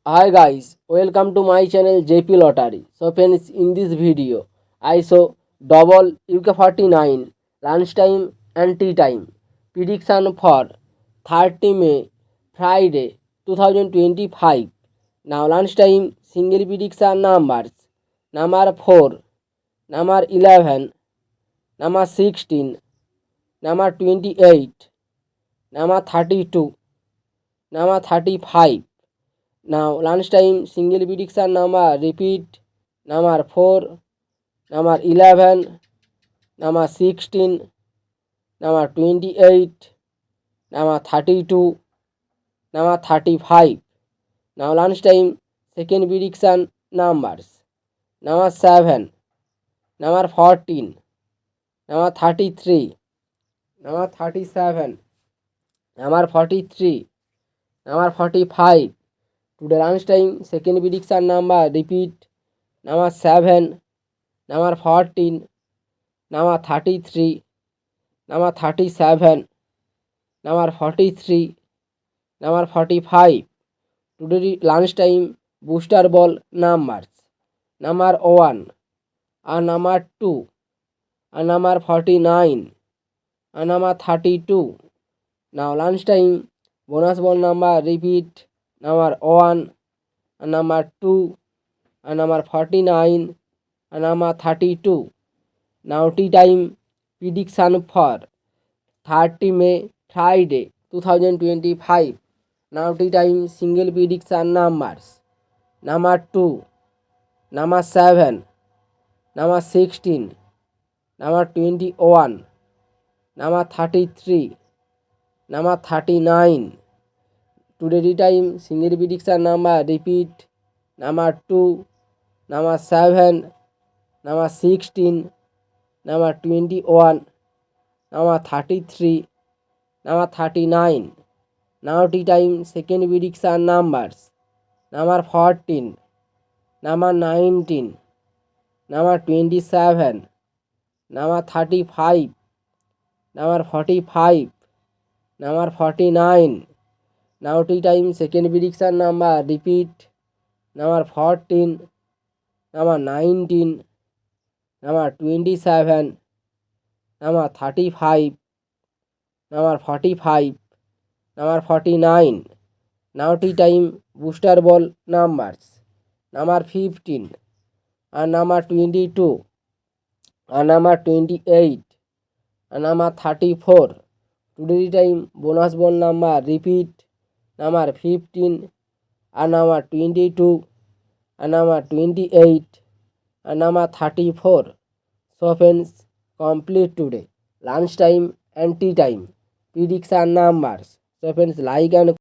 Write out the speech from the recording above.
Hi guys, welcome to my channel JP Lottery. So friends, in this video, I show double UK49 lunchtime and tea time prediction for 30 May Friday 2025. Now lunchtime single prediction numbers number 4, number 11, number 16, number 28, number 32, number 35. Now lunchtime single prediction number repeat number 4, number 11, number 16, number 28, number 32, number 35. Now lunchtime second prediction numbers number 7, number 14, number 33, number 37, number 43, number 45. Today lunchtime second prediction number repeat number 7, number 14, number 33, number 37, number 43, number 45. Today lunchtime booster ball numbers number 1 and number 2 and number 49 and number 32. Now lunchtime bonus ball number repeat number 1 and number 2 and number 49 and number 32. Now tea time prediction for 30 May Friday 2025. Now tea time single prediction numbers number 2, number 7, number 16, number 21, number 33, number 39. Today tea time single prediction number repeat number 2, number 7, number 16, number 21, number 33, number 39. Now tea time second prediction numbers number 14, number 19, number 27, number 35, number 45, number 49. Now tea time second prediction number repeat number 14, number 19, number 27, number 35, number 45, number 49. Now tea time booster ball numbers number 15 and number 22 and number 28 and number 34. Today tea time bonus ball number repeat number 15 and number 22 and number 28 and number 34. So friends, complete today lunchtime and tea time prediction numbers. So friends, like and